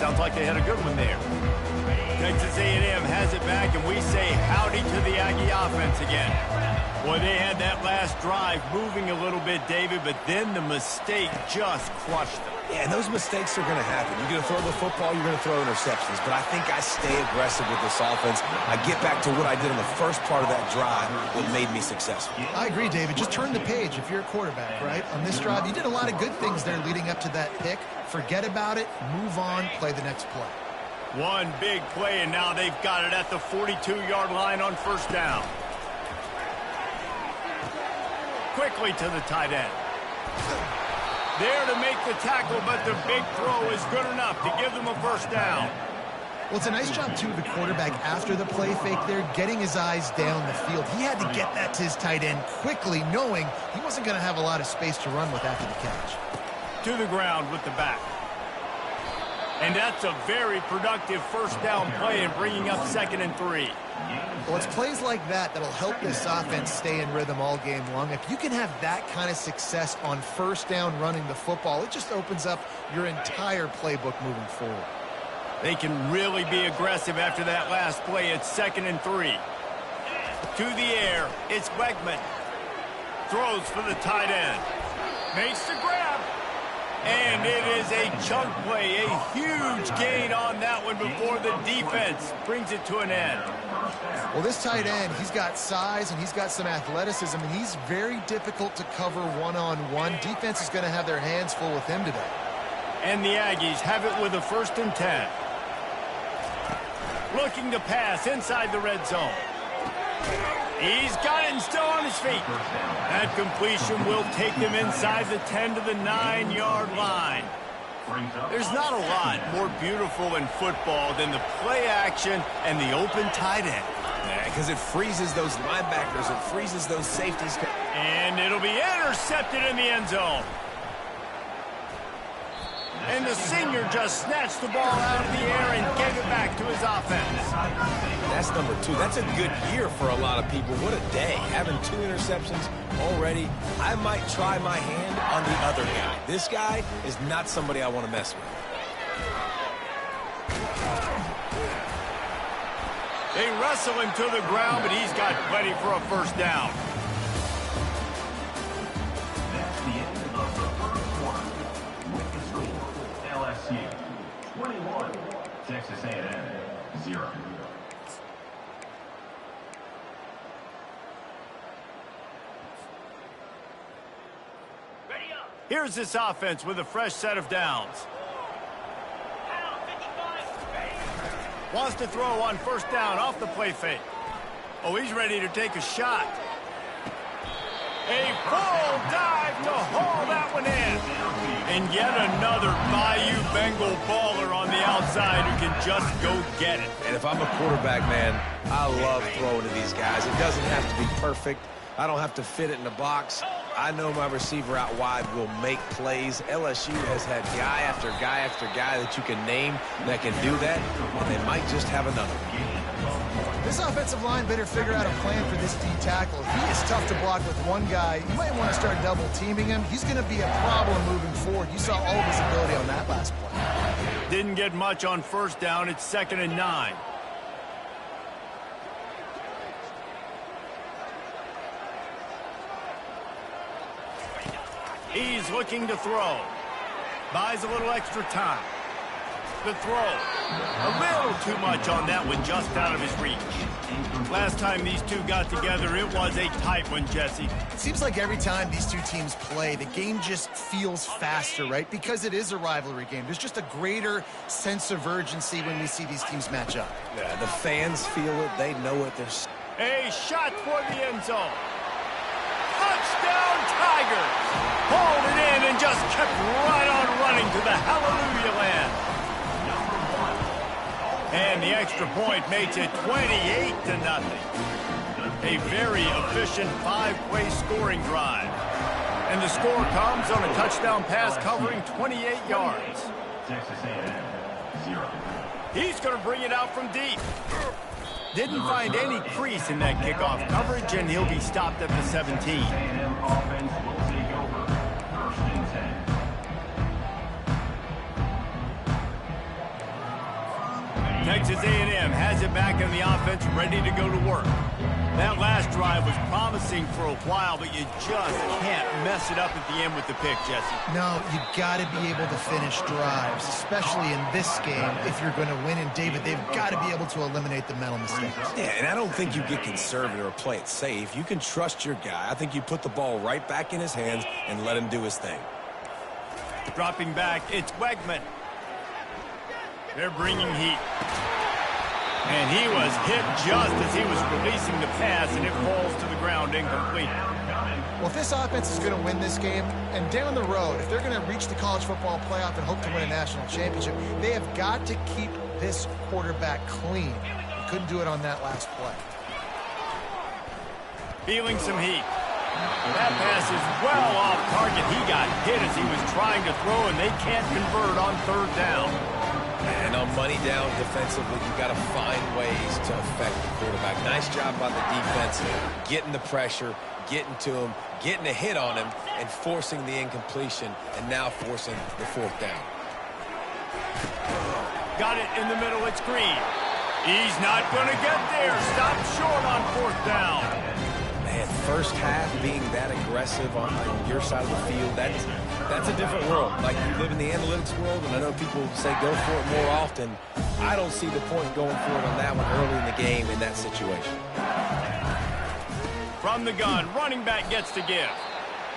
Sounds like they had a good one there. Texas A&M has it back, and we say howdy to the Aggie offense again. Boy, they had that last drive moving a little bit, David, but then the mistake just crushed them. Yeah, and those mistakes are going to happen. You're going to throw the football, you're going to throw interceptions. But I think I stay aggressive with this offense. I get back to what I did on the first part of that drive that made me successful. I agree, David. Just turn the page if you're a quarterback, right? On this drive, you did a lot of good things there leading up to that pick. Forget about it, move on, play the next play. One big play, and now they've got it at the 42-yard line on first down. Quickly to the tight end. There to make the tackle, but the big throw is good enough to give them a first down. Well, it's a nice job, too, of the quarterback after the play fake there, getting his eyes down the field. He had to get that to his tight end quickly, knowing he wasn't going to have a lot of space to run with after the catch. To the ground with the back. And that's a very productive first down play and bringing up 2nd and 3. Well, it's plays like that that'll help this offense stay in rhythm all game long. If you can have that kind of success on first down running the football, it just opens up your entire playbook moving forward. They can really be aggressive after that last play. It's 2nd and 3. To the air, it's Wegman. Throws for the tight end. Makes the grab. And it is a chunk play, a huge gain on that one before the defense brings it to an end. Well, this tight end, he's got size and he's got some athleticism, and he's very difficult to cover one-on-one. Defense is going to have their hands full with him today. And the Aggies have it with a 1st and 10. Looking to pass inside the red zone. He's got it and still on his feet. That completion will take him inside the 10 to the 9-yard line. There's not a lot more beautiful in football than the play action and the open tight end. Yeah, because it freezes those linebackers. It freezes those safeties. And it'll be intercepted in the end zone. And the senior just snatched the ball out of the air and gave it back to his offense. That's number 2. That's a good year for a lot of people. What a day. Having 2 interceptions already. I might try my hand on the other guy. This guy is not somebody I want to mess with. They wrestle him to the ground, but he's got plenty for a first down. LSU 21, Texas A&M 0. Here's this offense with a fresh set of downs. Wants to throw on first down off the play fake. Oh, he's ready to take a shot. A full dive to haul that one in. And yet another Bayou Bengal baller on the outside who can just go get it. And if I'm a quarterback, man, I love throwing to these guys. It doesn't have to be perfect. I don't have to fit it in the box. I know my receiver out wide will make plays. LSU has had guy after guy after guy that you can name that can do that, and they might just have another one. This offensive line better figure out a plan for this D tackle. If he is tough to block with one guy, you might want to start double teaming him. He's going to be a problem moving forward. You saw all of his ability on that last play. Didn't get much on first down. It's 2nd and 9. He's looking to throw. Buys a little extra time. The throw. A little too much on that one, just out of his reach. Last time these two got together, it was a tight one, Jesse. It seems like every time these two teams play, the game just feels faster, right? Because it is a rivalry game. There's just a greater sense of urgency when we see these teams match up. Yeah, the fans feel it. They know it. There's a shot toward the end zone. Touchdown, Tigers! Hauled it in and just kept right on running to the hallelujah land. And the extra point makes it 28-0. A very efficient 5-play scoring drive. And the score comes on a touchdown pass covering 28 yards. Texas A&M 0. He's going to bring it out from deep. Didn't find any crease in that kickoff coverage, and he'll be stopped at the 17. A&M offense will take over 1st and 10. Texas A&M has it back in the offense, ready to go to work. That last drive was promising for a while, but you just can't mess it up at the end with the pick, Jesse. No, you got to be able to finish drives, especially in this game. If you're going to win, and David, they've got to be able to eliminate the mental mistakes. Yeah, and I don't think you get conservative or play it safe. You can trust your guy. I think you put the ball right back in his hands and let him do his thing. Dropping back, it's Wegman. They're bringing heat. And he was hit just as he was releasing the pass, and it falls to the ground incomplete. Well, if this offense is going to win this game, and down the road, if they're going to reach the college football playoff and hope to win a national championship, they have got to keep this quarterback clean. He couldn't do it on that last play. Feeling some heat. That pass is well off target. He got hit as he was trying to throw, and they can't convert on third down. And on money down defensively, you've got to find ways to affect the quarterback. Nice job by the defense, getting the pressure, getting to him, getting a hit on him, and forcing the incompletion, and now forcing the fourth down. Got it in the middle. It's Green. He's not going to get there. Stop short on fourth down. Man, first half being that aggressive on your side of the field, that's a different world. Like, you live in the analytics world, and I know people say go for it more often. I don't see the point going for it on that one early in the game in that situation. From the gun, running back gets to give.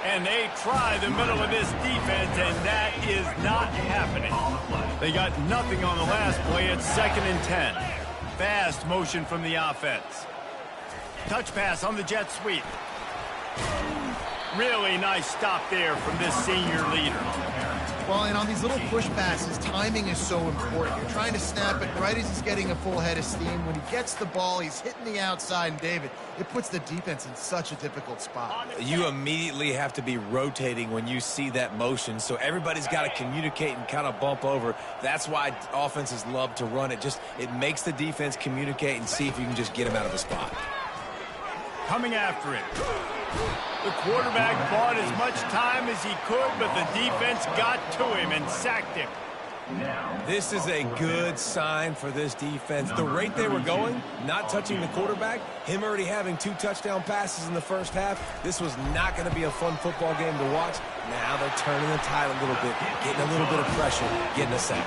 And they try the middle of this defense, and that is not happening. They got nothing on the last play. It's 2nd and 10. Fast motion from the offense. Touch pass on the jet sweep. Really nice stop there from this senior leader. Well, and on these little push passes, timing is so important. You're trying to snap it right as he's getting a full head of steam. When he gets the ball, he's hitting the outside, and David, it puts the defense in such a difficult spot. You immediately have to be rotating when you see that motion, so everybody's got to communicate and kind of bump over. That's why offenses love to run it. It makes the defense communicate and see if you can just get him out of the spot. Coming after it. The quarterback bought as much time as he could, but the defense got to him and sacked him. This is a good sign for this defense. The rate they were going, not touching the quarterback, him already having 2 touchdown passes in the first half, this was not going to be a fun football game to watch. Now they're turning the tide a little bit, getting a little bit of pressure, getting a sack.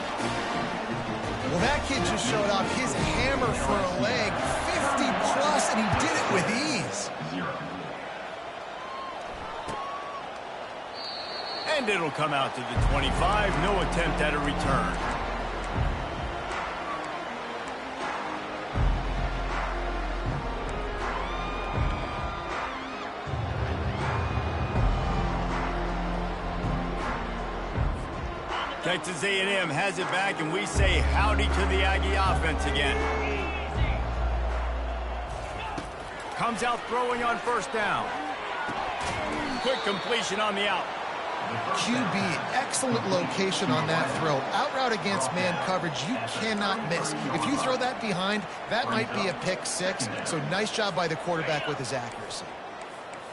Well, that kid just showed off his hammer for a leg, 50-plus, and he did it with ease. And it'll come out to the 25. No attempt at a return. Texas A&M has it back, and we say howdy to the Aggie offense again. Comes out throwing on first down. Quick completion on the out. QB, excellent location on that throw. Out route against man coverage, you cannot miss. If you throw that behind, that might be a pick 6. So nice job by the quarterback with his accuracy.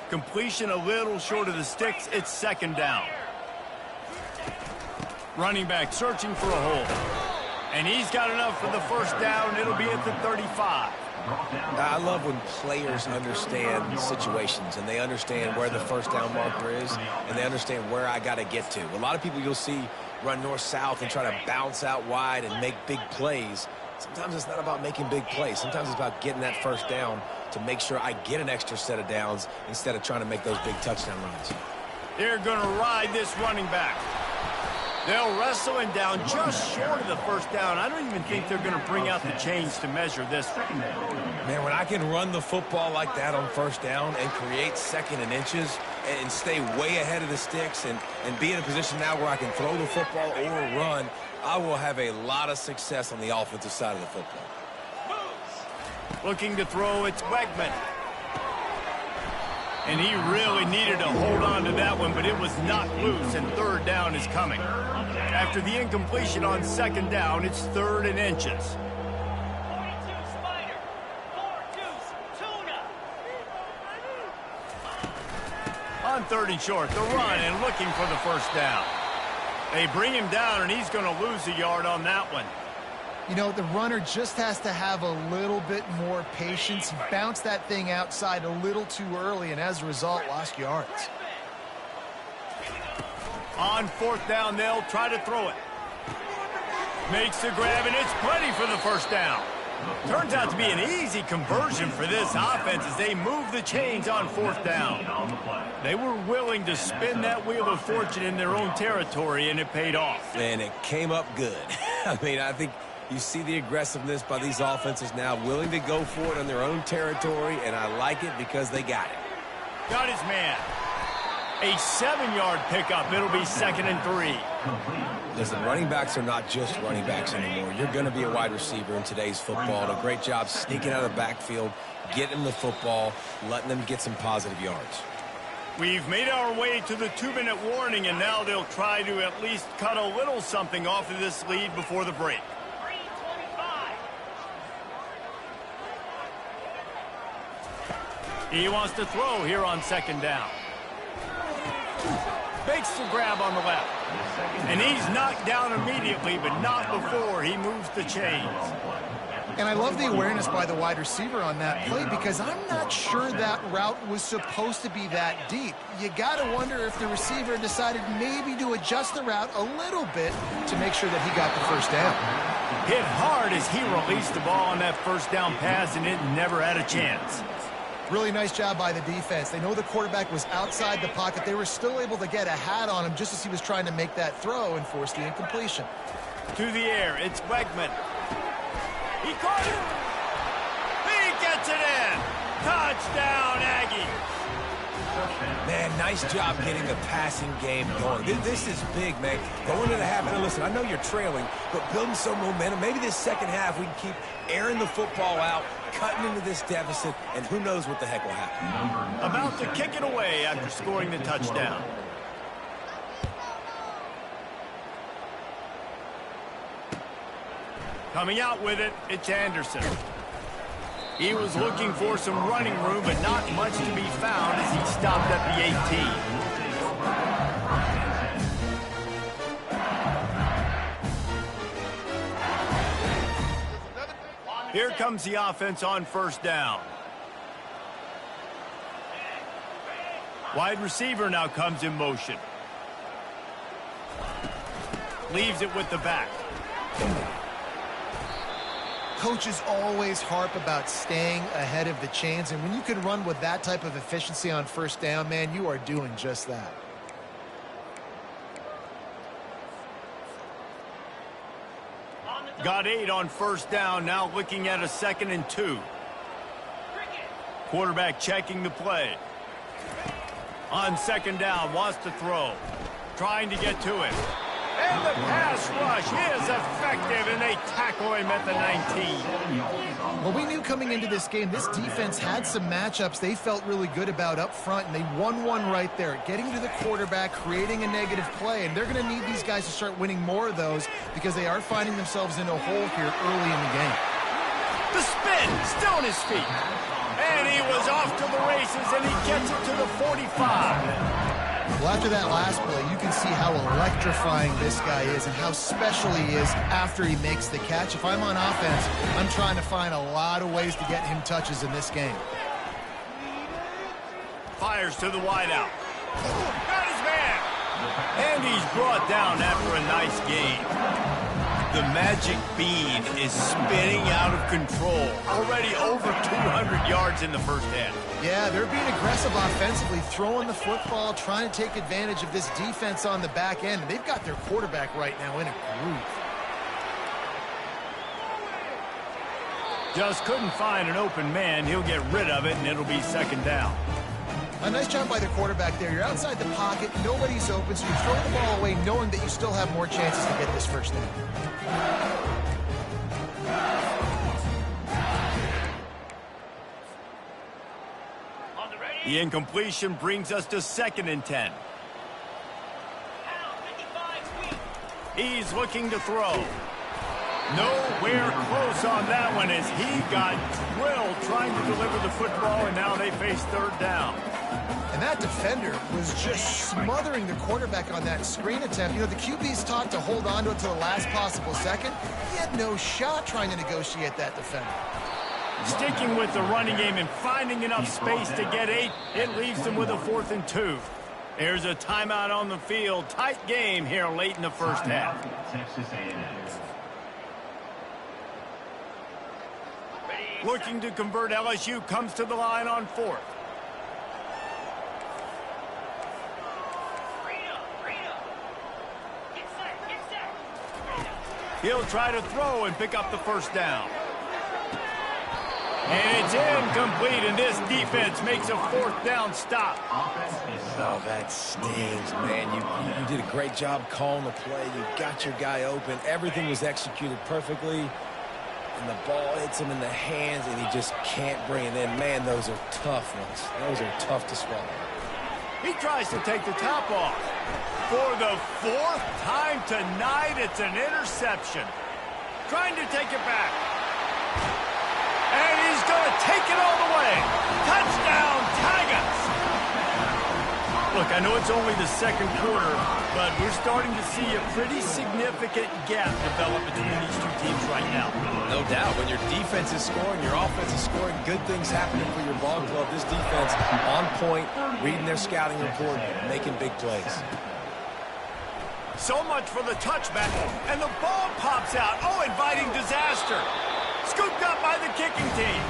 Completion a little short of the sticks. It's 2nd down. Running back searching for a hole. And he's got enough for the first down. It'll be at the 35. I love when players understand situations and they understand where the first down marker is and they understand where I got to get to. A lot of people you'll see run north-south and try to bounce out wide and make big plays. Sometimes it's not about making big plays. Sometimes it's about getting that first down to make sure I get an extra set of downs instead of trying to make those big touchdown runs. They're going to ride this running back. They'll wrestle him down just short of the first down. I don't even think they're going to bring out the chains to measure this. Man, when I can run the football like that on first down and create 2nd and inches and stay way ahead of the sticks and be in a position now where I can throw the football or run, I will have a lot of success on the offensive side of the football. Looking to throw, it's Wegman. And he really needed to hold on to that one, but it was knocked loose, and third down is coming. After the incompletion on 2nd down, it's 3rd and inches. On 3rd and short, the run and looking for the first down. They bring him down, and he's going to lose a yard on that one. You know, the runner just has to have a little bit more patience. He bounced that thing outside a little too early, and as a result, lost yards. On fourth down, they'll try to throw it. Makes the grab, and it's plenty for the first down. Turns out to be an easy conversion for this offense as they move the chains on fourth down. They were willing to spin that wheel of fortune in their own territory, and it paid off. And it came up good. I mean, I think you see the aggressiveness by these offenses now, willing to go for it on their own territory, and I like it because they got it. Got his man. A 7-yard pickup. It'll be 2nd and 3. Listen, running backs are not just running backs anymore. You're going to be a wide receiver in today's football. And a great job sneaking out of the backfield, getting the football, letting them get some positive yards. We've made our way to the 2-minute warning, and now they'll try to at least cut a little something off of this lead before the break. He wants to throw here on 2nd down. Makes the grab on the left. And he's knocked down immediately, but not before he moves the chains. And I love the awareness by the wide receiver on that play because I'm not sure that route was supposed to be that deep. You got to wonder if the receiver decided maybe to adjust the route a little bit to make sure that he got the first down. Hit hard as he released the ball on that first down pass, and it never had a chance. Really nice job by the defense. They know the quarterback was outside the pocket. They were still able to get a hat on him just as he was trying to make that throw and force the incompletion. To the air, it's Wegman. He caught it. He gets it in. Touchdown, Aggie. Man, nice job getting the passing game going. This is big, man. Going into the half, and listen, I know you're trailing, but building some momentum. Maybe this second half we can keep airing the football out, cutting into this deficit, and who knows what the heck will happen. About to kick it away after scoring the touchdown. Coming out with it, it's Anderson. He was looking for some running room, but not much to be found as he stopped at the 18. Here comes the offense on first down. Wide receiver now comes in motion. Leaves it with the back. Coaches always harp about staying ahead of the chains, and when you can run with that type of efficiency on first down, man, you are doing just that. Got 8 on first down, now looking at a 2nd and 2. Quarterback checking the play. On 2nd down, wants to throw. Trying to get to it. And the pass rush is effective, and they tackle him at the 19. Well, we knew coming into this game, this defense had some matchups they felt really good about up front, and they won one right there, getting to the quarterback, creating a negative play, and they're going to need these guys to start winning more of those because they are finding themselves in a hole here early in the game. The spin, still on his feet. And he was off to the races, and he gets it to the 45. Well, after that last play, you can see how electrifying this guy is and how special he is after he makes the catch. If I'm on offense, I'm trying to find a lot of ways to get him touches in this game. Fires to the wideout. Got his man. And he's brought down after a nice gain. The magic bean is spinning out of control. Already over 200 yards in the first half. Yeah, they're being aggressive offensively, throwing the football, trying to take advantage of this defense on the back end. They've got their quarterback right now in a groove. Just couldn't find an open man. He'll get rid of it, and it'll be 2nd down. A nice job by the quarterback there. You're outside the pocket, nobody's open, so you throw the ball away knowing that you still have more chances to get this first down. The incompletion brings us to 2nd and 10. He's looking to throw. Nowhere close on that one as he got drilled trying to deliver the football, and now they face 3rd down. And that defender was just smothering the quarterback on that screen attempt. You know, the QB's taught to hold on to it to the last possible second. He had no shot trying to negotiate that defender. Sticking with the running game and finding enough space to get 8, it leaves them with a 4th and 2. There's a timeout on the field. Tight game here late in the first half. Texas A&M. Looking to convert, LSU comes to the line on 4th. He'll try to throw and pick up the first down. And it's incomplete, and this defense makes a 4th down stop. Oh, that stings, man. You did a great job calling the play. You got your guy open. Everything was executed perfectly. And the ball hits him in the hands, and he just can't bring it in. Man, those are tough ones. Those are tough to swallow. He tries to take the top off. For the 4th time tonight, it's an interception. Trying to take it back. And he's going to take it all the way. Touchdown, Tigers! Look, I know it's only the second quarter, but we're starting to see a pretty significant gap develop between these two teams right now. No doubt. When your defense is scoring, your offense is scoring, good things happening for your ball club. This defense on point, reading their scouting report, making big plays. So much for the touchback, and the ball pops out. Oh, inviting disaster. Scooped up by the kicking team.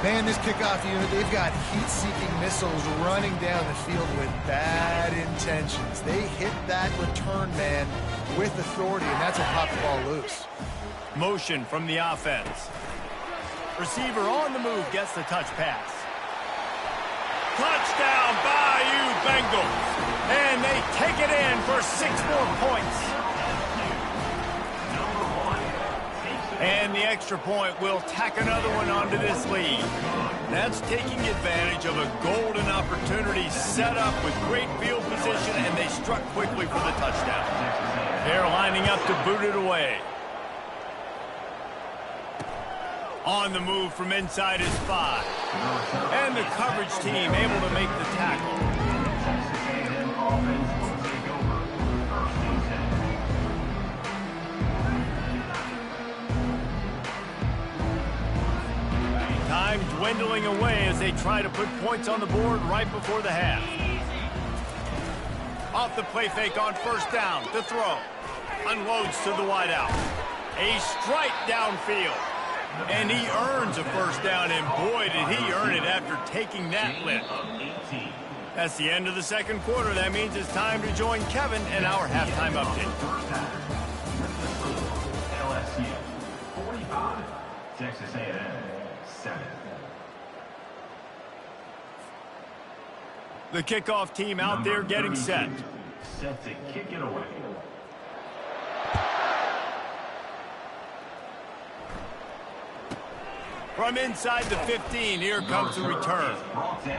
Man, this kickoff unit, they've got heat-seeking missiles running down the field with bad intentions. They hit that return man with authority, and that's what popped the ball loose. Motion from the offense. Receiver on the move gets the touch pass. Touchdown, Bayou Bengals. And they take it in for 6 more points. And the extra point will tack another one onto this lead. That's taking advantage of a golden opportunity set up with great field position, and they struck quickly for the touchdown. They're lining up to boot it away. On the move from inside his 5. And the coverage team able to make the tackle. Time dwindling away as they try to put points on the board right before the half. Off the play fake on first down to throw. Unloads to the wideout. A strike downfield. And he earns a first down, and boy, did he earn it after taking that lift. That's the end of the second quarter. That means it's time to join Kevin in our halftime update. LSU 45, Texas A&M 7. The kickoff team out there getting set. Set to kick it away. From inside the 15, here comes the return.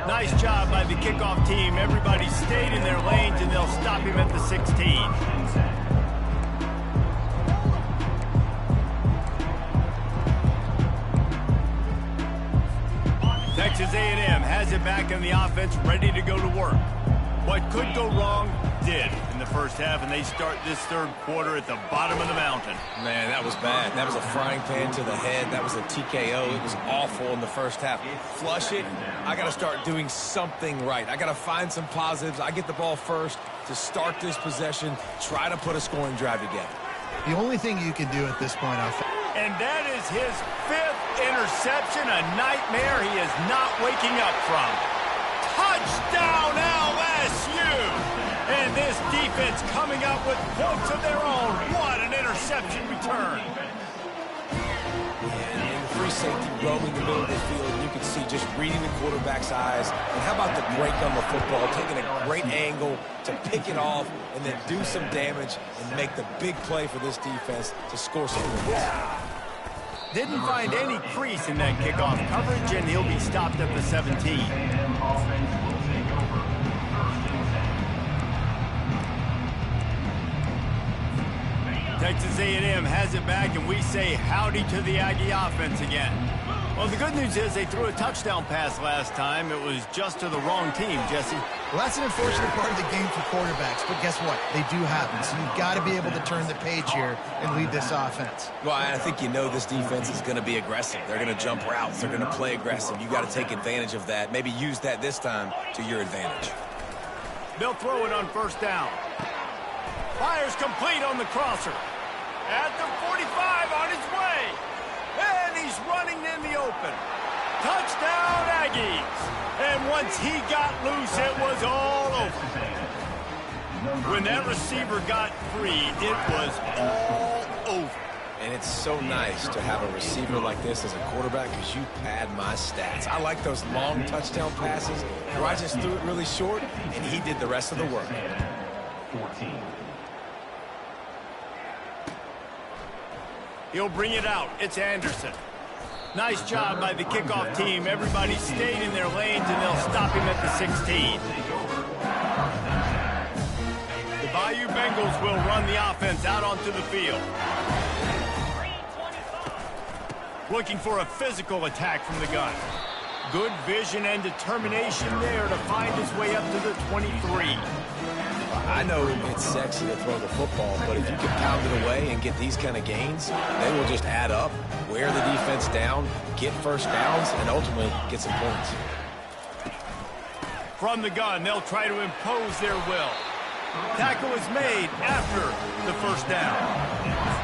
Nice job by the kickoff team. Everybody stayed in their lanes, and they'll stop him at the 16. Texas A&M has it back in the offense, ready to go to work. What could go wrong did in the first half, and they start this third quarter at the bottom of the mountain. Man, that was bad. That was a frying pan to the head. That was a TKO. It was awful in the first half. Flush it. I got to start doing something right. I got to find some positives. I get the ball first to start this possession, try to put a scoring drive together. The only thing you can do at this point, and that is his 5th interception, a nightmare he is not waking up from. Touchdown, LSU! And this defense coming up with points of their own. What an interception return. And in the free safety roaming the middle of the field, you can see just reading the quarterback's eyes. And how about the break on the football, taking a great angle to pick it off and then do some damage and make the big play for this defense to score some points. Didn't find any crease in that kickoff coverage, and he'll be stopped at the 17. Texas A&M has it back, and we say howdy to the Aggie offense again. Well, the good news is they threw a touchdown pass last time. It was just to the wrong team, Jesse. Well, that's an unfortunate part of the game for quarterbacks, but guess what? They do happen, so you've got to be able to turn the page here and lead this offense. Well, I think you know this defense is going to be aggressive. They're going to jump routes. They're going to play aggressive. You got to take advantage of that. Maybe use that this time to your advantage. They'll throw it on first down. Fires complete on the crosser. At the 45 on his way. And he's running in the open. Touchdown, Aggies. And once he got loose, it was all over. When that receiver got free, it was all over. And it's so nice to have a receiver like this as a quarterback because you pad my stats. I like those long touchdown passes where I just threw it really short, and he did the rest of the work. 14. He'll bring it out. It's Anderson. Nice job by the kickoff team. Everybody stayed in their lanes, and they'll stop him at the 16. The Bayou Bengals will run the offense out onto the field. Looking for a physical attack from the gun. Good vision and determination there to find his way up to the 23. I know it's sexy to throw the football, but if you can pound it away and get these kind of gains, they will just add up, wear the defense down, get first downs, and ultimately get some points. From the gun, they'll try to impose their will. Tackle is made after the first down.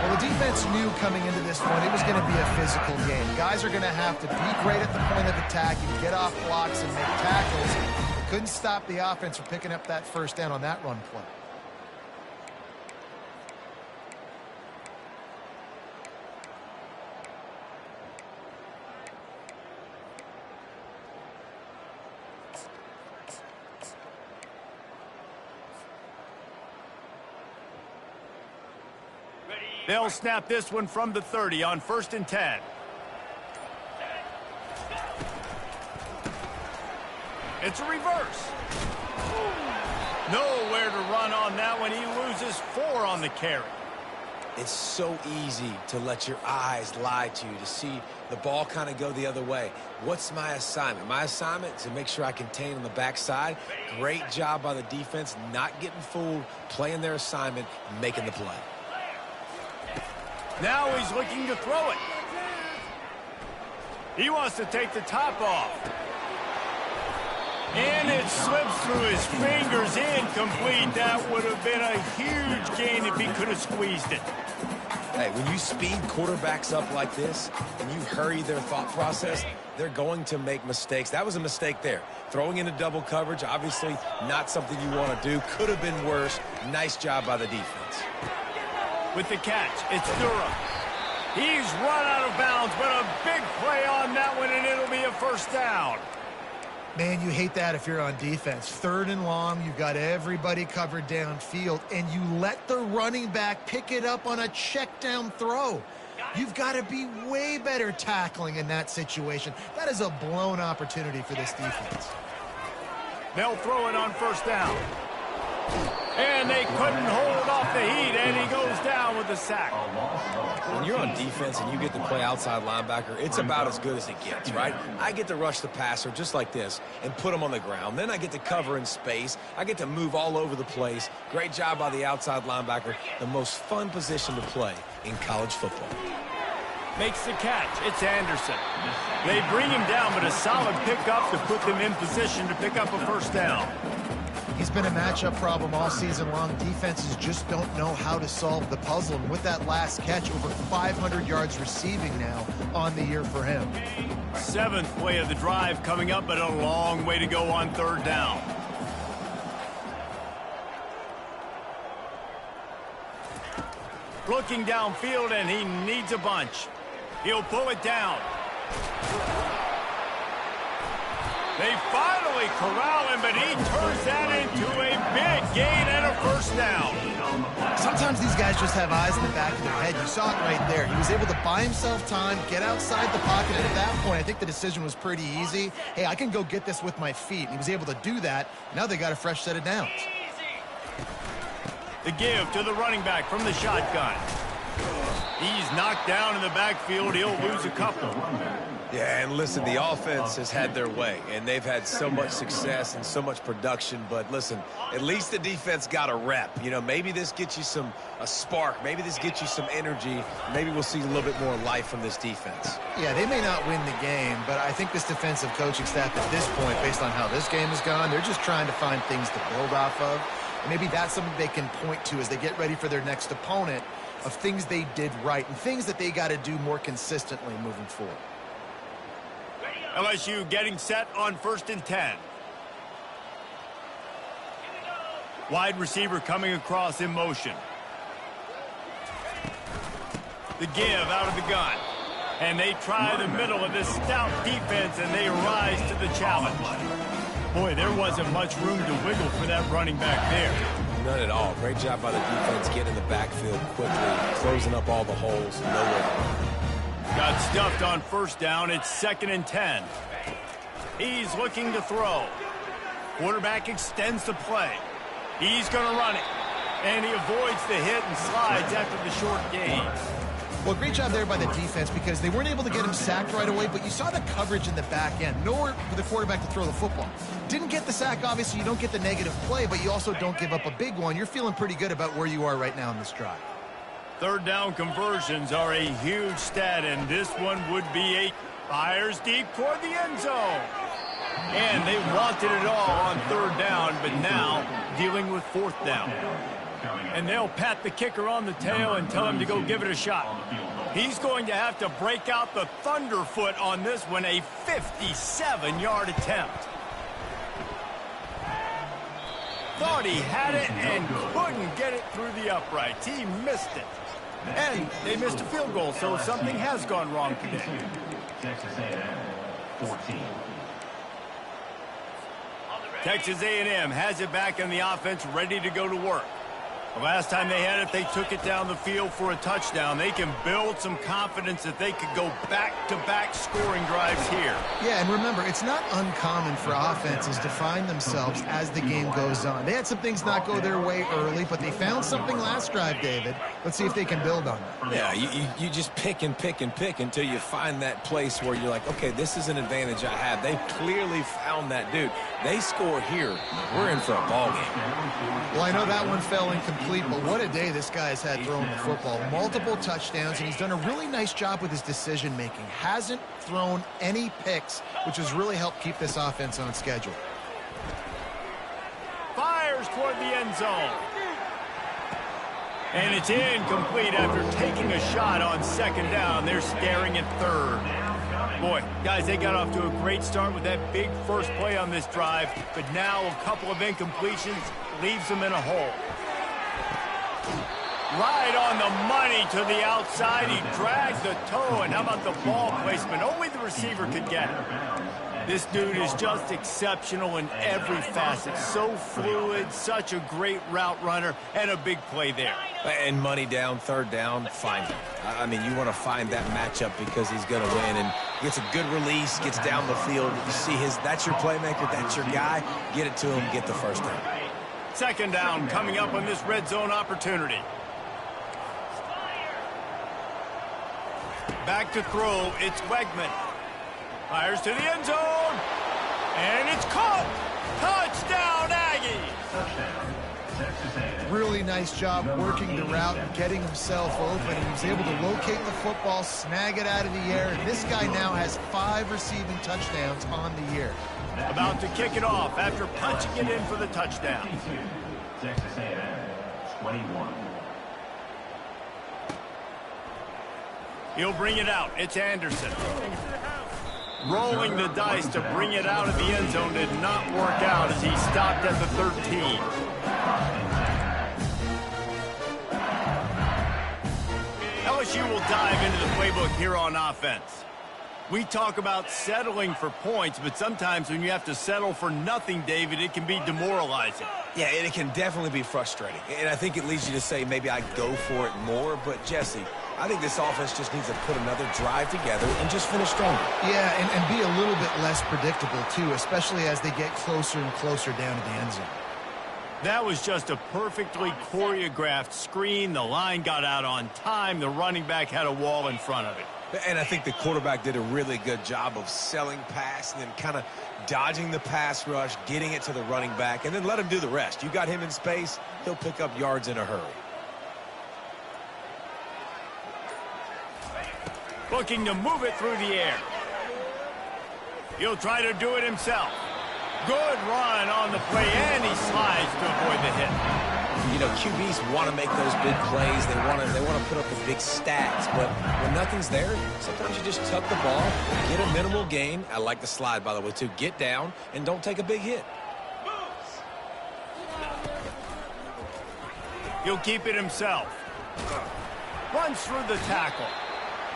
Well, the defense knew coming into this one it was going to be a physical game. Guys are going to have to be great at the point of attack and get off blocks and make tackles. Couldn't stop the offense from picking up that first down on that run play. They'll snap this one from the 30 on 1st and 10. It's a reverse. Nowhere to run on that one. He loses 4 on the carry. It's so easy to let your eyes lie to you, to see the ball kind of go the other way. What's my assignment? My assignment is to make sure I contain on the backside. Great job by the defense, not getting fooled, playing their assignment, and making the play. Now he's looking to throw it. He wants to take the top off. And it slips through his fingers, incomplete. That would have been a huge gain if he could have squeezed it. Hey, when you speed quarterbacks up like this and you hurry their thought process, they're going to make mistakes. That was a mistake there. Throwing into double coverage, obviously not something you want to do. Could have been worse. Nice job by the defense. With the catch, it's Durham. He's run out of bounds, but a big play on that one, and it'll be a first down. Man, you hate that if you're on defense. 3rd and long, you've got everybody covered downfield, and you let the running back pick it up on a check down throw. You've got to be way better tackling in that situation. That is a blown opportunity for this defense. They'll throw it on first down. And they couldn't hold off the heat, and he goes down with a sack. When you're on defense and you get to play outside linebacker, it's about as good as it gets, right? I get to rush the passer just like this and put him on the ground. Then I get to cover in space. I get to move all over the place. Great job by the outside linebacker. The most fun position to play in college football. Makes the catch. It's Anderson. They bring him down, but a solid pickup to put them in position to pick up a first down. He's been a matchup problem all season long. Defenses just don't know how to solve the puzzle. And with that last catch, over 500 yards receiving now on the year for him. 7th play of the drive coming up, but a long way to go on 3rd down. Looking downfield, and he needs a bunch. He'll pull it down. They finally corral him, but he turns that into a big gain and a first down. Sometimes these guys just have eyes in the back of their head. You saw it right there. He was able to buy himself time, get outside the pocket, and at that point, I think the decision was pretty easy. Hey, I can go get this with my feet. And he was able to do that. Now they got a fresh set of downs. The give to the running back from the shotgun. He's knocked down in the backfield. He'll lose a couple. Yeah, and listen, the offense has had their way, and they've had so much success and so much production. But listen, at least the defense got a rep. You know, maybe this gets you a spark. Maybe this gets you some energy. Maybe we'll see a little bit more life from this defense. Yeah, they may not win the game, but I think this defensive coaching staff at this point, based on how this game has gone, they're just trying to find things to build off of. And maybe that's something they can point to as they get ready for their next opponent, of things they did right and things that they got to do more consistently moving forward. LSU getting set on 1st and 10. Wide receiver coming across in motion. The give out of the gun. And they try the middle of this stout defense, and they rise to the challenge. Boy, there wasn't much room to wiggle for that running back there. None at all. Great job by the defense getting in the backfield quickly, closing up all the holes. No way. Got stuffed on 1st down. It's 2nd and 10. He's looking to throw. Quarterback extends the play. He's going to run it. And he avoids the hit and slides after the short gain. Well, great job there by the defense because they weren't able to get him sacked right away, but you saw the coverage in the back end. Nowhere for the quarterback to throw the football. Didn't get the sack, obviously. You don't get the negative play, but you also don't give up a big one. You're feeling pretty good about where you are right now in this drive. 3rd down conversions are a huge stat, and this one would be a fires deep toward the end zone. And they wanted it all on 3rd down, but now dealing with 4th down. And they'll pat the kicker on the tail and tell him to go give it a shot. He's going to have to break out the thunderfoot on this one, a 57-yard attempt. Thought he had it and couldn't get it through the uprights. He missed it. And they missed a field goal, so something has gone wrong today. Texas A&M 14. Texas A&M has it back in the offense, ready to go to work. The last time they had it, they took it down the field for a touchdown. They can build some confidence that they could go back-to-back scoring drives here. Yeah, and remember, it's not uncommon for offenses to find themselves as the game goes on. They had some things not go their way early, but they found something last drive, David. Let's see if they can build on that. Yeah, you just pick and pick and pick until you find that place where you're like, okay, this is an advantage I have. They clearly found that dude. They score here, we're in for a ball game. Well, I know that one fell incomplete, but what a day this guy has had throwing the football. Multiple touchdowns, and he's done a really nice job with his decision-making. Hasn't thrown any picks, which has really helped keep this offense on schedule. Fires toward the end zone. And it's incomplete after taking a shot on 2nd down. They're staring at 3rd. Boy, guys, they got off to a great start with that big first play on this drive, but now a couple of incompletions leaves them in a hole. Right on the money to the outside. He drags the toe, and how about the ball placement? Only the receiver could get it. This dude is just exceptional in every facet. So fluid, such a great route runner, and a big play there. And money down, 3rd down, find him. I mean, you want to find that matchup because he's going to win. And gets a good release, gets down the field. You see that's your playmaker, that's your guy. Get it to him, get the 1st down. 2nd down coming up on this red zone opportunity. Back to throw, it's Wegman. Fires to the end zone. And it's caught. Touchdown, Aggies. Really nice job working the route and getting himself open. He was able to locate the football, snag it out of the air. And this guy now has 5 receiving touchdowns on the year. About to kick it off after punching it in for the touchdown. Texas A&M 21. He'll bring it out. It's Anderson. Rolling the dice to bring it out of the end zone did not work out as he stopped at the 13. LSU will dive into the playbook here on offense. We talk about settling for points, but sometimes when you have to settle for nothing, David, it can be demoralizing. Yeah, and it can definitely be frustrating. And I think it leads you to say maybe I go for it more. But, Jesse, I think this offense just needs to put another drive together and just finish stronger. Yeah, and be a little bit less predictable, too, especially as they get closer and closer down to the end zone. That was just a perfectly choreographed screen. The line got out on time. The running back had a wall in front of it. And I think the quarterback did a really good job of selling pass and then kind of dodging the pass rush, getting it to the running back, and then let him do the rest. You got him in space, he'll pick up yards in a hurry. Looking to move it through the air. He'll try to do it himself. Good run on the play, and he slides to avoid the hit. You know, QBs want to make those big plays. They want to put up the big stats. But when nothing's there, sometimes you just tuck the ball, get a minimal gain. I like the slide, by the way, too. Get down and don't take a big hit. He'll keep it himself. Runs through the tackle.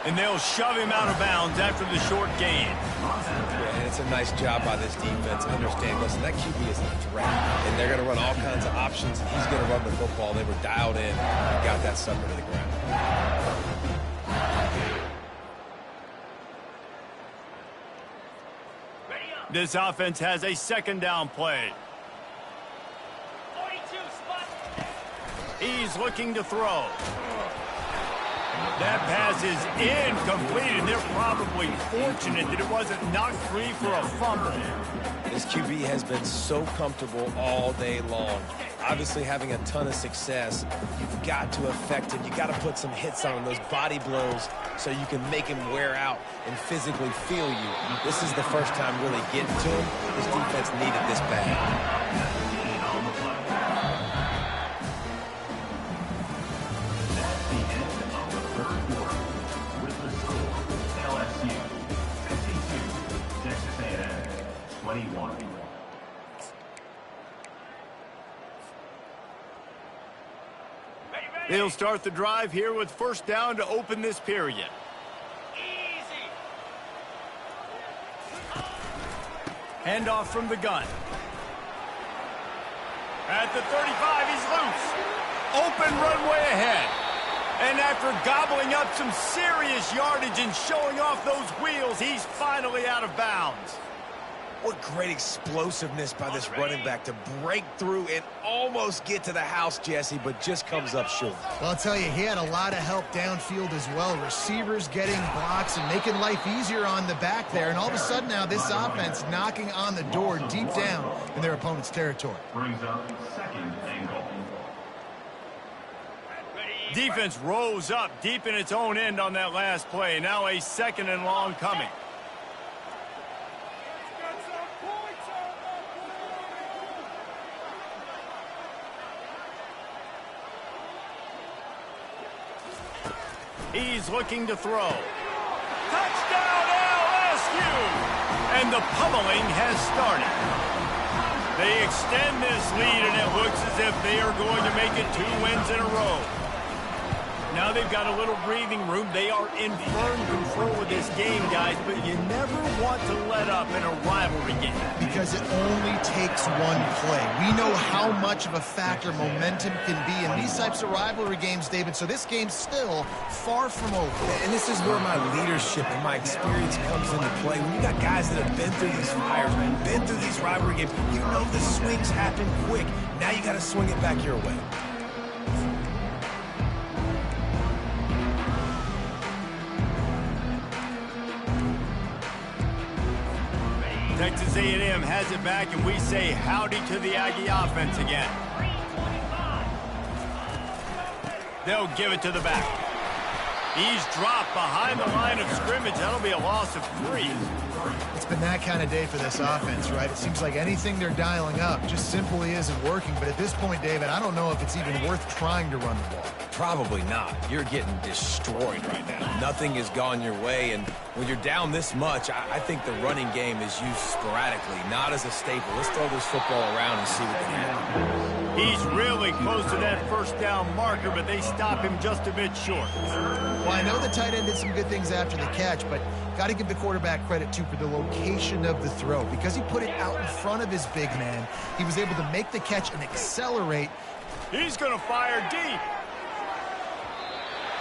And they'll shove him out of bounds after the short gain. Yeah, and it's a nice job by this defense. Understand, listen, that QB is a threat, and they're going to run all kinds of options. He's going to run the football. They were dialed in and got that sucker to the ground. This offense has a second down play. He's looking to throw. That pass is incomplete, and they're probably fortunate that it wasn't knocked free for a fumble. This QB has been so comfortable all day long. Obviously having a ton of success. You've got to affect him. You've got to put some hits on him, those body blows, so you can make him wear out and physically feel you. This is the first time really getting to him. This defense needed this bad. They'll start the drive here with first down to open this period. Handoff from the gun. At the 35, he's loose. Open runway ahead. And after gobbling up some serious yardage and showing off those wheels, he's finally out of bounds. What great explosiveness by this running back to break through and almost get to the house, Jesse, but just comes up short. Well, I'll tell you, he had a lot of help downfield as well. Receivers getting blocks and making life easier on the back there. And all of a sudden now this offense knocking on the door deep down in their opponent's territory. Brings up second and goal. Defense rose up deep in its own end on that last play. Now a second and long coming. He's looking to throw. Touchdown LSU! And the pummeling has started. They extend this lead, and it looks as if they are going to make it 2 wins in a row. Now they've got a little breathing room. They are in firm control of this game, guys, but you never want to let up in a rivalry game. Because it only takes one play. We know how much of a factor momentum can be in these types of rivalry games, David, so this game's still far from over. And this is where my leadership and my experience comes into play. When you got guys that have been through these fires, been through these rivalry games, you know the swings happen quick. Now you got to swing it back your way. Texas A&M has it back, and we say howdy to the Aggie offense again. They'll give it to the back. He's dropped behind the line of scrimmage. That'll be a loss of 3. It's been that kind of day for this offense, right? It seems like anything they're dialing up just simply isn't working. But at this point, David, I don't know if it's even worth trying to run the ball. Probably not. You're getting destroyed right now. Nothing has gone your way, and when you're down this much, I think the running game is used sporadically, not as a staple. Let's throw this football around and see what can happen. He's really close to that first down marker, but they stop him just a bit short. Well, I know the tight end did some good things after the catch, but got to give the quarterback credit, too, for the location of the throw. Because he put it out in front of his big man, he was able to make the catch and accelerate. He's going to fire deep.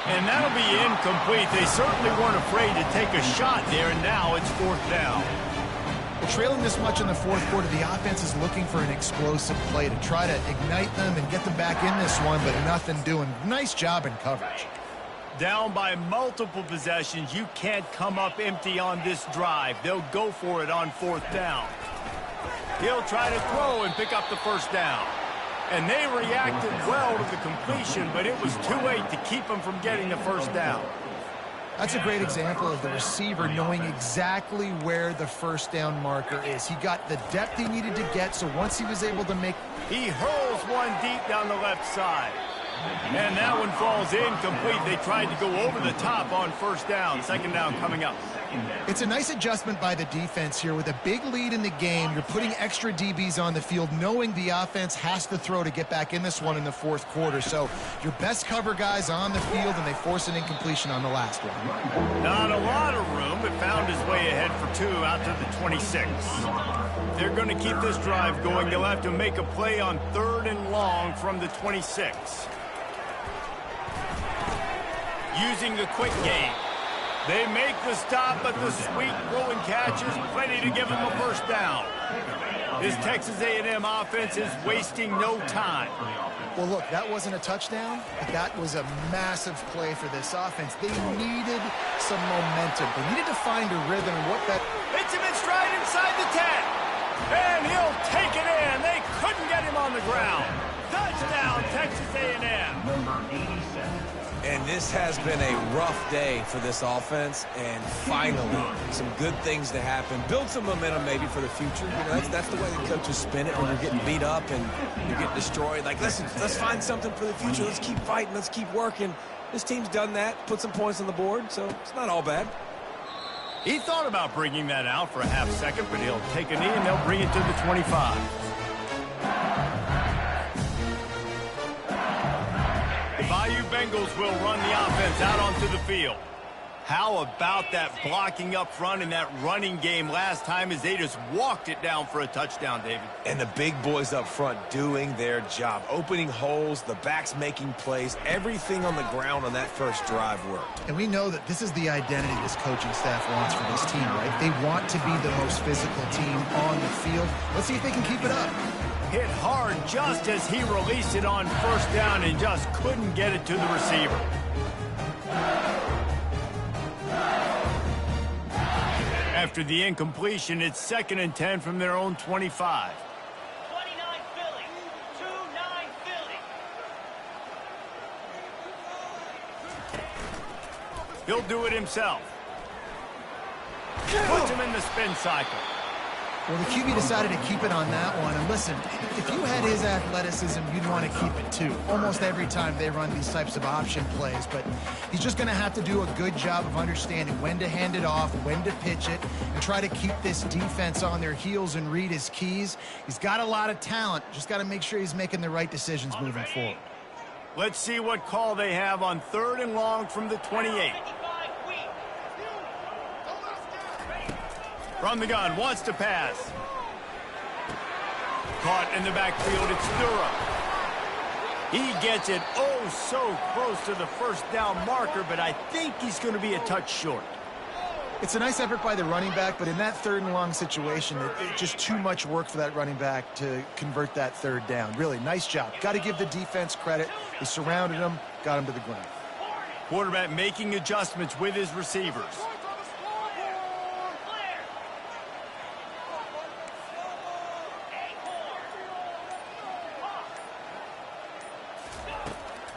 And that'll be incomplete. They certainly weren't afraid to take a shot there, and now it's 4th down. Well, trailing this much in the fourth quarter, the offense is looking for an explosive play to try to ignite them and get them back in this one, but nothing doing. Nice job in coverage. Down by multiple possessions, you can't come up empty on this drive. They'll go for it on fourth down. He'll try to throw and pick up the first down. And they reacted well to the completion, but it was too late to keep them from getting the first down. That's a great example of the receiver knowing exactly where the first down marker is. He got the depth he needed to get, so once he was able to make... He hurls one deep down the left side. And that one falls incomplete. They tried to go over the top on first down. Second down coming up. It's a nice adjustment by the defense here. With a big lead in the game, you're putting extra DBs on the field, knowing the offense has to throw to get back in this one in the fourth quarter. So your best cover guys on the field, and they force an incompletion on the last one. Not a lot of room, but found his way ahead for two out to the 26. They're going to keep this drive going. They'll have to make a play on 3rd and long from the 26. Using the quick game. They make the stop, but the sweet throwing catch is plenty to give them a first down. This Texas A&M offense is wasting no time. Well, look, that wasn't a touchdown, but that was a massive play for this offense. They needed some momentum. They needed to find a rhythm. And what that... Hits him in stride inside the 10. And he'll take it in. They couldn't get him on the ground. Touchdown, Texas A&M. Number 87. And this has been a rough day for this offense, and finally, some good things to happen. Build some momentum maybe for the future. You know, that's the way the coaches spin it when you're getting beat up and you're getting destroyed. Like, listen, let's find something for the future. Let's keep fighting. Let's keep working. This team's done that, put some points on the board, so it's not all bad. He thought about bringing that out for a half second, but he'll take a knee and they'll bring it to the 25. The Bayou Bengals will run the offense out onto the field. How about that blocking up front and that running game last time as they just walked it down for a touchdown, David? And the big boys up front doing their job, opening holes, the backs making plays, everything on the ground on that first drive worked. And we know that this is the identity this coaching staff wants for this team, right? They want to be the most physical team on the field. Let's see if they can keep it up. Hit hard just as he released it on first down and just couldn't get it to the receiver. After the incompletion, it's 2nd and 10 from their own 25. 29 Philly. 2-9 Philly. He'll do it himself. Puts him in the spin cycle. Well, the QB decided to keep it on that one. And listen, if you had his athleticism, you'd want to keep it too. Almost every time they run these types of option plays. But he's just going to have to do a good job of understanding when to hand it off, when to pitch it, and try to keep this defense on their heels and read his keys. He's got a lot of talent. Just got to make sure he's making the right decisions moving forward. Let's see what call they have on 3rd and long from the 28. From the gun, wants to pass. Caught in the backfield, it's Durham. He gets it oh so close to the first down marker, but I think he's going to be a touch short. It's a nice effort by the running back, but in that 3rd and long situation, it's just too much work for that running back to convert that 3rd down. Really, nice job. Got to give the defense credit. They surrounded him, got him to the ground. Quarterback making adjustments with his receivers.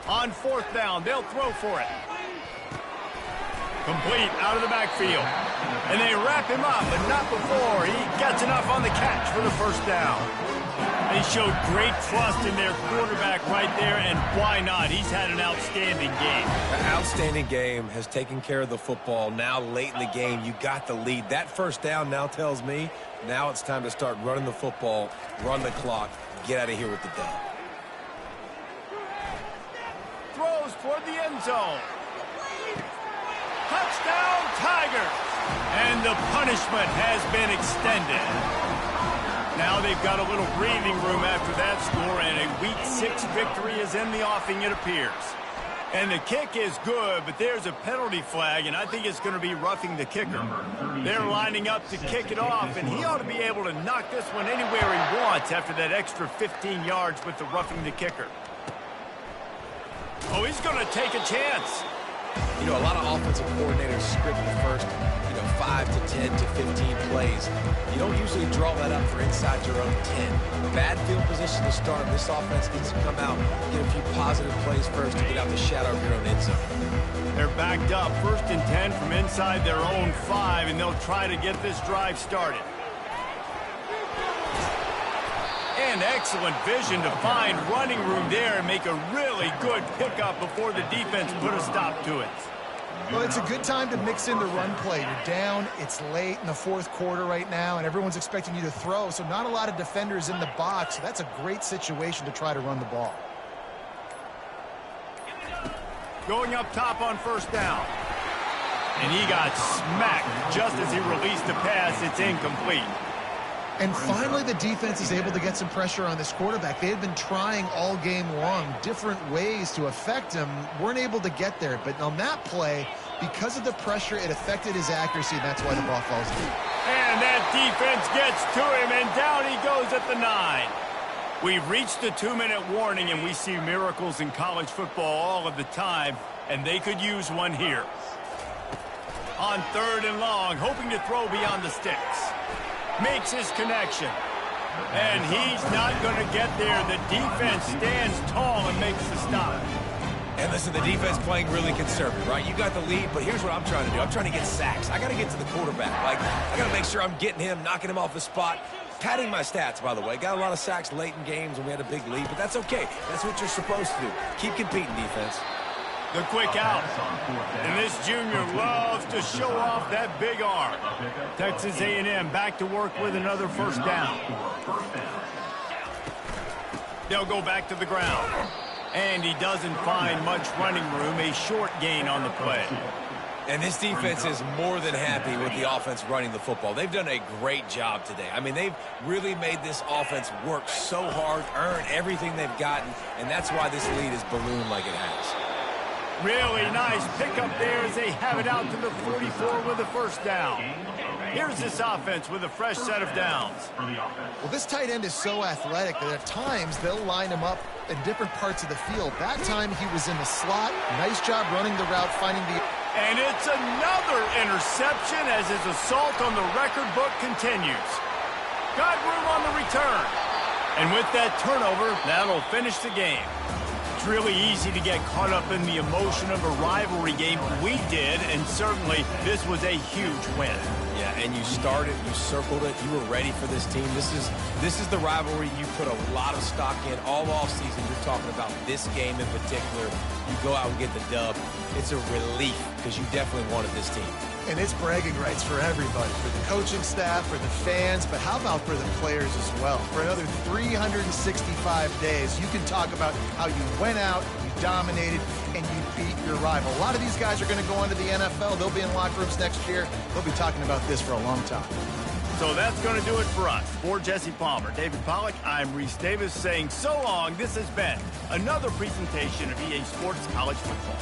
On 4th down, they'll throw for it. Complete out of the backfield. And they wrap him up, but not before he gets enough on the catch for the first down. They showed great trust in their quarterback right there, and why not? He's had an outstanding game. An outstanding game, has taken care of the football. Now late in the game, you got the lead. That first down now tells me now it's time to start running the football, run the clock, get out of here with the dub. Throws toward the end zone. Touchdown, Tigers! And the punishment has been extended. Now they've got a little breathing room after that score, and a Week 6 victory is in the offing, it appears. And the kick is good, but there's a penalty flag, and I think it's going to be roughing the kicker. They're lining up to kick it off, and he ought to be able to knock this one anywhere he wants after that extra 15 yards with the roughing the kicker. Oh, he's going to take a chance. You know, a lot of offensive coordinators script the first, 5 to 10 to 15 plays. You don't usually draw that up for inside your own 10. Bad field position to start. This offense needs to come out, get a few positive plays first to get out the shadow of your own end zone. They're backed up, 1st and 10 from inside their own 5, and they'll try to get this drive started. And excellent vision to find running room there and make a really good pickup before the defense put a stop to it. Well, it's a good time to mix in the run play. You're down, it's late in the 4th quarter right now, and everyone's expecting you to throw, so not a lot of defenders in the box. So that's a great situation to try to run the ball. Going up top on 1st down. And he got smacked just as he released the pass. It's incomplete. And finally, the defense is able to get some pressure on this quarterback. They had been trying all game long different ways to affect him. Weren't able to get there. But on that play, because of the pressure, it affected his accuracy, and that's why the ball falls deep. And that defense gets to him, and down he goes at the 9. We've reached the 2-minute warning, and we see miracles in college football all of the time, and they could use one here. On 3rd and long, hoping to throw beyond the sticks. Makes his connection. And he's not going to get there. The defense stands tall and makes the stop. And listen, the defense playing really conservative, right? You got the lead, but here's what I'm trying to do. I'm trying to get sacks. I got to get to the quarterback. I got to make sure I'm getting him, knocking him off the spot. Padding my stats, by the way. Got a lot of sacks late in games when we had a big lead, but that's okay. That's what you're supposed to do. Keep competing, defense. The quick out. And this junior loves to show off that big arm. Texas A&M back to work with another 1st down. They'll go back to the ground. And he doesn't find much running room. A short gain on the play. And this defense is more than happy with the offense running the football. They've done a great job today. I mean, they've really made this offense work so hard, earn everything they've gotten, and that's why this lead is ballooned like it has. Really nice pickup there as they have it out to the 44 with a 1st down. Here's this offense with a fresh set of downs. Well, this tight end is so athletic that at times they'll line him up in different parts of the field. That time he was in the slot. Nice job running the route, finding the... And it's another interception as his assault on the record book continues. Got room on the return. And with that turnover, that'll finish the game. It's really easy to get caught up in the emotion of a rivalry game. We did, and certainly this was a huge win. Yeah, and you started, you circled it, you were ready for this team. This is the rivalry you put a lot of stock in all offseason. You're talking about this game in particular. You go out and get the dub. It's a relief because you definitely wanted this team. And it's bragging rights for everybody, for the coaching staff, for the fans, but how about for the players as well? For another 365 days, you can talk about how you went out, you dominated, and you beat your rival. A lot of these guys are going to go on to the NFL. They'll be in locker rooms next year. They'll be talking about this for a long time. So that's going to do it for us. For Jesse Palmer, David Pollack, I'm Reese Davis saying so long. This has been another presentation of EA Sports College Football.